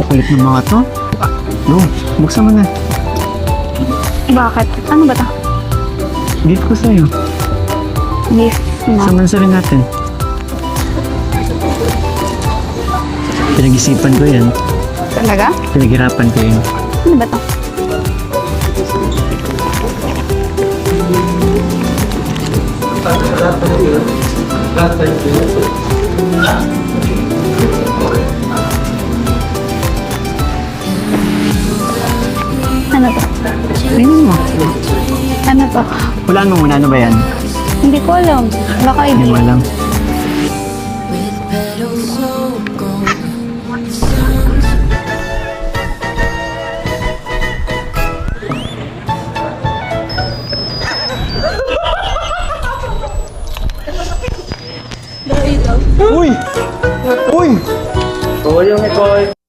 Kulit ng mga to. No, buksan mo na. Bakit? Ano ba to? Gift ko sa'yo. Gift na. Samansarin natin. Pinag-isipan ko yan. Talaga? Pinaghirapan ko yun. Ano ba to? Ano to? Tingnan mo. Ano to? Hulaan mo muna, ano ba yan? Hindi ko alam. Baka Hindi mo idea. alam. Uy! Uy! Oo, yung ikaw